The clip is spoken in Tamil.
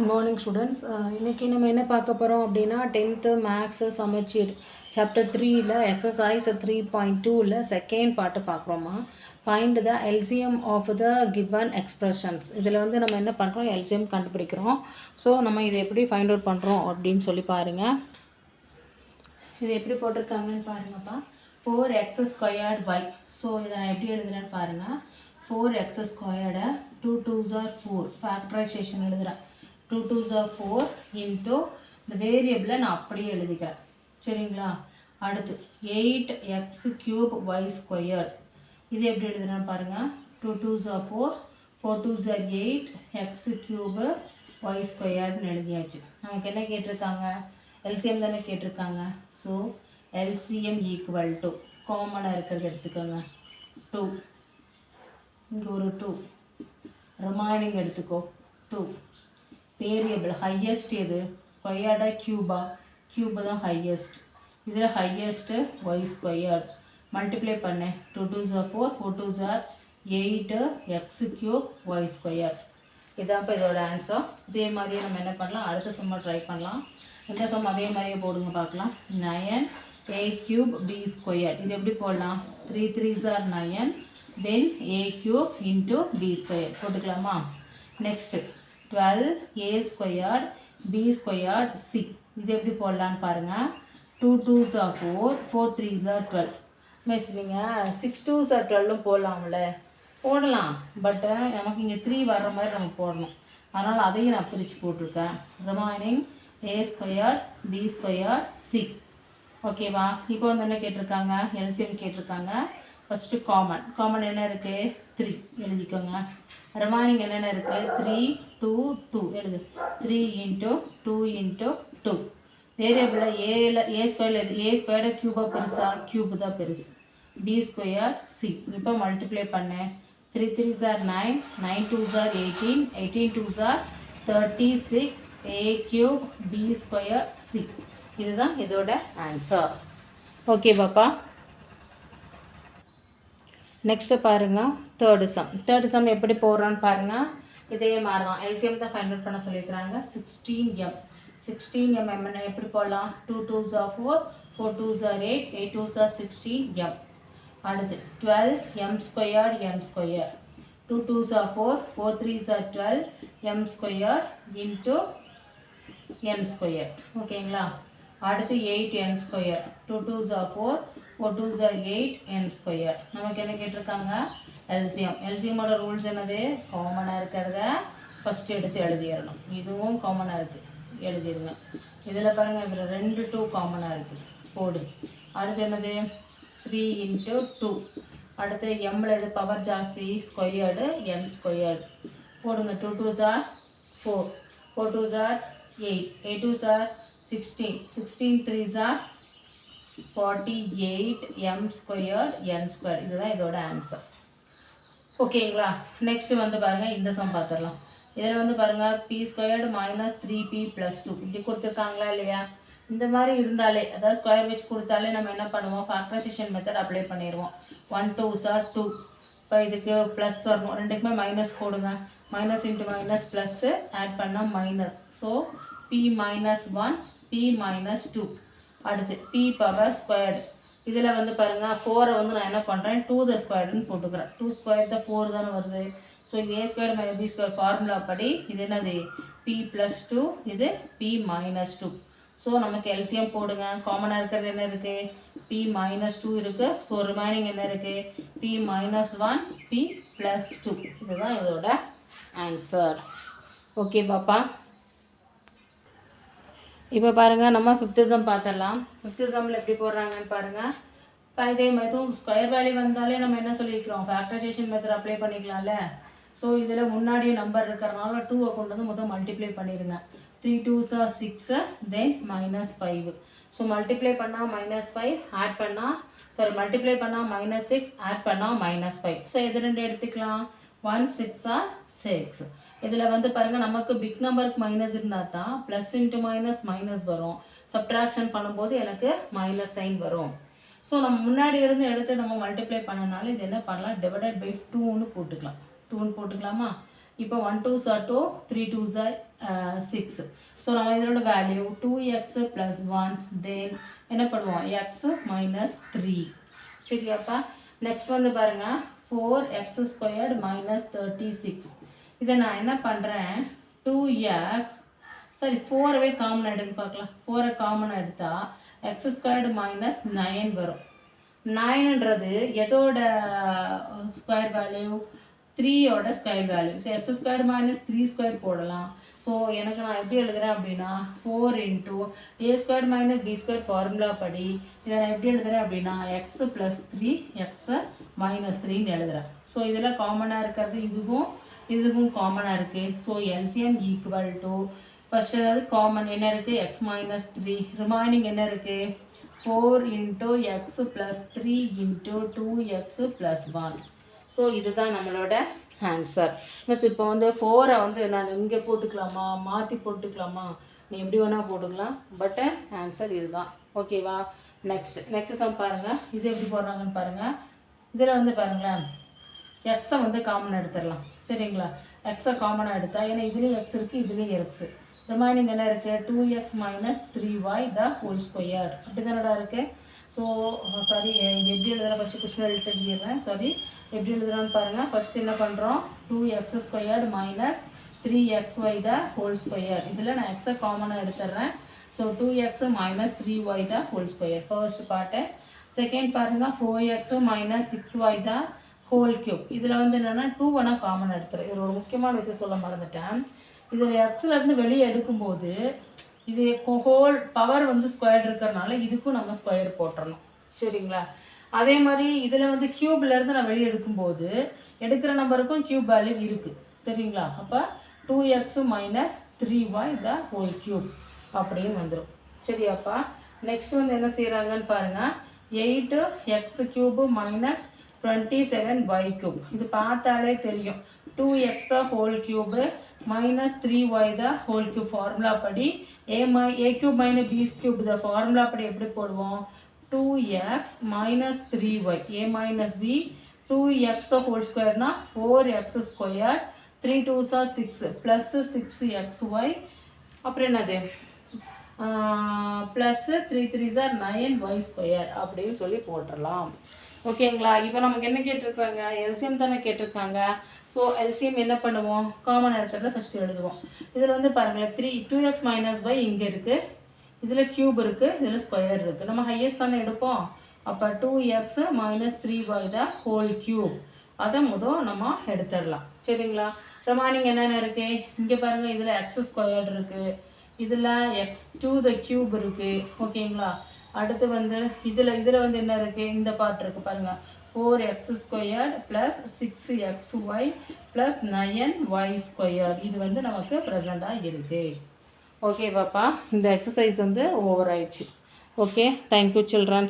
Good morning students. இன்னைக்கு நம்ம என்ன பார்க்க போகிறோம் அப்படின்னா 10th மேக்ஸ் சமச்சீர் சாப்டர் 3ல எக்ஸசைஸ் 3.2ல செகண்ட் பார்ட்டு பார்க்குறோமா. Find the LCM of the given expressions. இதில் வந்து நம்ம என்ன பண்ணுறோம், எல்சிஎம் கண்டுபிடிக்கிறோம். ஸோ நம்ம இதை எப்படி ஃபைண்ட் அவுட் பண்ணுறோம் அப்படின்னு சொல்லி பாருங்கள். இது எப்படி போட்டிருக்காங்கன்னு பாருங்கப்பா. 4x²y. ஸோ இதை நான் எப்படி எழுதுறேன்னு பாருங்கள். 4x² 2 2s are 4 ஃபேக்டரைசேஷன் எழுதுகிறேன். 2 2s are 4 into இந்த வேரியபிளை நான் அப்படியே எழுதிக்கிறேன். சரிங்களா? அடுத்து 8x³ y². இது எப்படி எழுதுறேன்னு பாருங்கள். 2 2s are 4 4 2s are 8 x³ y² எழுதியாச்சு. நமக்கு என்ன கேட்டிருக்காங்க, எல்சிஎம் தானே கேட்டிருக்காங்க. ஸோ எல்சிஎம் ஈக்குவல் டு காமனாக இருக்கிறது எடுத்துக்கோங்க 2, இங்கே ஒரு 2, ரிமைனிங் எடுத்துக்கோ 2. வேரியபிள் ஹையஸ்ட் எது, ஸ்கொயர்டா கியூபா, கியூபு தான் ஹையஸ்ட். இதில் ஹையஸ்ட்டு y². மல்டிப்ளை பண்ணேன். 2 2s are 4 4 2s are 8 x³ y². இதான் இப்போ இதோட ஆன்சர். இதே மாதிரியே நம்ம என்ன பண்ணலாம், அடுத்த சம்மை ட்ரை பண்ணலாம். இந்த சம் அதே மாதிரியே போடுங்க பார்க்கலாம். 9a³ b². இது எப்படி போடலாம், 3 3s are 9 then a³ into b² போட்டுக்கலாமா. Next 12a² b² c. இது எப்படி போடலான்னு பாருங்கள். 2 2s are 4 4 3s are 12. Miss நீங்கள் 6 2s are 12 போடலாம்ல, போடலாம். பட்டு நமக்கு இங்கே 3 வர்ற மாதிரி நம்ம போடணும். அதனால் அதையும் நான் பிரித்து போட்டிருக்கேன். Remaining a² b² c. ஓகேவா? இப்போ வந்து என்ன கேட்டிருக்காங்க, எல்சிஎம் கேட்டிருக்காங்க. ஃபஸ்ட்டு காமன் என்ன இருக்குது, 3 எழுதிக்கோங்க. ரிமைனிங் என்னென்ன இருக்குது, 3 2 2 எழுது. 3 into 2 into 2. வேரியபிளில் a² எது, a² கியூபாக பெருசா, கியூபு தான் பெருசு. b² c. இப்போ மல்டிப்ளை பண்ணேன். 3 3s are 9 9 2s are 18 18 2s are 36 a³ b² c. இதுதான் இதோட ஆன்சர். ஓகே பாப்பா. நெக்ஸ்ட்டு பாருங்கள், தேர்டு சம் எப்படி போடுறான்னு பாருங்கள். இதே மாதிரி தான் எல்சிஎம் தான் ஃபைண்ட் அவுட் பண்ண சொல்லியிருக்கிறாங்க. 16m என்ன எப்படி போடலாம், 2 2s are 4 4 2s are 8 8 2s are 16m. அடுத்து 12m²n². 2 2s are 4 4 3s are 12m² into n². ஓகேங்களா? அடுத்து 8n². 2 2s are 4 4 2s are 8n². நமக்கு என்ன கேட்டிருக்காங்க, எல்சிஎம். எல்சிஎம்மோட ரூல்ஸ் என்னது, காமனாக இருக்கிறத ஃபஸ்ட்டு எடுத்து எழுதிடணும். இதுவும் காமனாக இருக்குது, எழுதிடுங்க. இதில் பாருங்கள், இதில் 2 2 காமனாக இருக்குது, போடு. அடுத்து என்னது, 3 into 2. அடுத்து எம்மில் இது பவர் ஜாஸ்தி, ஸ்கொயர்டு n² போடுங்க. 2 2s are 4 4 2s are 8 8 2s are 16 16 3s are 48m² n². இதுதான் இதோட ஆன்சர். ஓகேங்களா? நெக்ஸ்ட் வந்து பாருங்கள், இந்த சம் பார்த்துடலாம். இதில் வந்து பாருங்கள், p² - 3p + 2 இப்படி கொடுத்துருக்காங்களா இல்லையா. இந்த மாதிரி இருந்தாலே, அதாவது ஸ்கொயர் வச்சு கொடுத்தாலே நம்ம என்ன பண்ணுவோம், ஃபேக்டரைசேஷன் மெத்தட் அப்ளை பண்ணிடுவோம். 1 2s are 2. இப்போ இதுக்கு ப்ளஸ் வரணும், ரெண்டுக்குமே மைனஸ் போடுங்க. Minus into minus plus add பண்ணால் மைனஸ். So p - 1 p - 2. அடுத்து p பவர் ஸ்கொயர்டு. இதில் வந்து பாருங்கள், 4 வந்து நான் என்ன பண்ணுறேன், 2² போட்டுக்கிறேன். 2² தான் 4 தானே வருது. ஸோ இது a² - b² ஃபார்முலா படி இது என்னது, p + 2 இது p - 2. ஸோ நமக்கு எல்சிஎம் போடுங்க. காமனாக இருக்கிறது என்ன இருக்குது, p - 2 இருக்குது. ஸோ ரிமைனிங் என்ன இருக்குது, p - 1 p + 2. இதுதான் இதோட ஆன்சர். ஓகே பாப்பா. இப்போ பாருங்கள், நம்ம 5th சம் பார்த்துடலாம். 5th சம்மில் எப்படி போடுறாங்கன்னு பாருங்கள். இப்போ இதே மாதிரி ஸ்கொயர் வேல்யூ வந்தாலே நம்ம என்ன சொல்லியிருக்கிறோம், ஃபேக்டரைசேஷன் மெத்தட் அப்ளை பண்ணிக்கலாம்ல. ஸோ இதில் முன்னாடி நம்பர் இருக்கிறனால 2 கொண்டு வந்து மொத்தம் மல்டிப்ளை பண்ணிடுங்க. 3 2s are 6 then -5. So multiply பண்ணால் -5 ஆட் பண்ணால் மல்டிப்ளை பண்ணால் -6 ஆட் பண்ணால் -5. ஸோ எது ரெண்டு எடுத்துக்கலாம், 1 6 are 6. இதில் வந்து பாருங்கள், நமக்கு பிக் நம்பருக்கு மைனஸ் இருந்தால் தான் ப்ளஸ் இன்ட்டு மைனஸ் மைனஸ் வரும். சப்ட்ராக்ஷன் பண்ணும்போது எனக்கு மைனஸ் சைன் வரும். ஸோ நம்ம முன்னாடி இருந்து எடுத்து நம்ம மல்டிப்ளை பண்ணனால இது என்ன பண்ணலாம், டிவைடட் பை 2ன்னு போட்டுக்கலாம். 2ன்னு போட்டுக்கலாமா. இப்போ 1 2s are 2, 3 2s are 6. So நம்ம இதோட வேல்யூ 2x plus 1 தென் என்ன பண்ணுவோம் x minus 3. சரியாப்பா. நெக்ஸ்ட் வந்து பாருங்க 4x squared minus 36. இதை நான் என்ன பண்ணுறேன் 2x சரி 4வே காமன் எடுங்க பார்க்கலாம். 4 காமன் எடுத்தா x squared minus 9 வரும். 9ன்றது எதோட ஸ்கொயர் வேல்யூ 3யோட square value. So x square minus 3 square போடலாம். ஸோ எனக்கு நான் எப்படி எழுதுகிறேன் அப்படின்னா 4 into A square minus B square formula படி இதை நான் எப்படி எழுதுகிறேன் அப்படின்னா எக்ஸ் ப்ளஸ் 3 எக்ஸை மைனஸ் 3ன்னு எழுதுகிறேன். ஸோ இதில் காமனாக இருக்கிறது இதுவும் காமனாக இருக்குது. So LCM equal to first அதாவது காமன் என்ன இருக்குது எக்ஸ் மைனஸ் 3 ரிமைனிங் என்ன இருக்குது 4 into X plus 3 into 2x plus 1. So இதுதான் நம்மளோட ஆன்சர். மிஸ் இப்போ வந்து 4ஐ வந்து நான் இங்கே போட்டுக்கலாமா மாற்றி போட்டுக்கலாமா நீ எப்படி வேணால் போட்டுக்கலாம். பட் ஆன்சர் இதுதான். ஓகேவா. நெக்ஸ்ட் சம் பாருங்கள். இது எப்படி போடுறாங்கன்னு பாருங்கள். இதில் வந்து பாருங்களேன் எக்ஸை வந்து காமன் எடுத்துடலாம். சரிங்களா. எக்ஸை காமனாக எடுத்தா ஏன்னா இதுலேயும் எக்ஸ் இருக்குது இதுலேயும் எக்ஸு ரிமைனிங் என்ன இருக்குது 2x minus 3y the whole square. அப்படி தானடா இருக்குது. ஸோ சாரி எப்படி எழுதுகிறேன் ஃபஸ்ட்டு கொஸ்டின் எழுதிடுறேன். சாரி எப்படி எழுதுறான்னு பாருங்கள். ஃபஸ்ட்டு என்ன பண்ணுறோம் 2x squared minus 3xy the whole square. இதில் நான் எக்ஸை காமனாக எடுத்துடுறேன். So 2x minus 3y the whole square first part. Second பாருங்கள் 4x minus 6y the whole cube. இதில் வந்து என்னென்னா 2 காமன் எடுத்துறேன். இது ஒரு முக்கியமான விஷயம் சொல்ல மறந்துட்டேன். இதில் எக்ஸ்லேருந்து வெளியே எடுக்கும்போது இது ஹோல் பவர் வந்து ஸ்கொயர் இருக்கிறதுனால இதுக்கும் நம்ம ஸ்கொயர் போட்டுறணும். சரிங்களா. அதே மாதிரி இதில் வந்து க்யூப்லேருந்து நான் வெளியே எடுக்கும்போது எடுக்கிற நம்பருக்கும் க்யூப் வேல்யூ இருக்குது. சரிங்களா. அப்போ 2x minus 3y the whole cube அப்படின்னு வந்துடும். சரியாப்பா. நெக்ஸ்ட் வந்து என்ன செய்கிறாங்கன்னு பாருங்கள் 8x cube minus 27y cube. இது பார்த்தாலே தெரியும் 2x the whole cube minus 3y the whole cube formula படி a cube minus b cube the formula படி எப்படி போடுவோம் 2x minus 3y a minus b 2x the whole square na 4x square 3 2s are 6 plus 6xy அப்புறம் என்னது plus 3 3s are 9y square அப்படின்னு சொல்லி போட்டுடலாம். ஓகேங்களா. இப்போ நமக்கு என்ன கேட்டிருக்காங்க எல்சிஎம் தானே கேட்டிருக்காங்க. ஸோ எல்சிஎம் என்ன பண்ணுவோம் காமன் எடுக்கிறத ஃபஸ்ட்டு எழுதுவோம். இதில் வந்து பாருங்களேன் 2x மைனஸ் y இங்கே இருக்குது. இதில் க்யூப் இருக்குது இதில் ஸ்கொயர் இருக்குது. நம்ம ஹையஸ்ட் தானே எடுப்போம். அப்போ 2x minus 3y the whole cube அதை நம்ம எடுத்துடலாம். சரிங்களா. ரிமைனிங் என்னென்ன இருக்குது இங்கே பாருங்கள் இதில் எக்ஸ் ஸ்கொயர் இருக்குது இதில் எக்ஸ் டூ த க்யூப் இருக்குது. ஓகேங்களா. அடுத்து வந்து இதில் வந்து என்ன இருக்குது இந்த பார்ட் இருக்குது பாருங்கள் 4x squared plus 6xy plus 9y square. இது வந்து நமக்கு ப்ரெசண்ட்டாக இருக்குது. ஓகே பாப்பா. இந்த எக்ஸசைஸ் வந்து ஓவர் ஆயிடுச்சு. ஓகே. Thank you children's.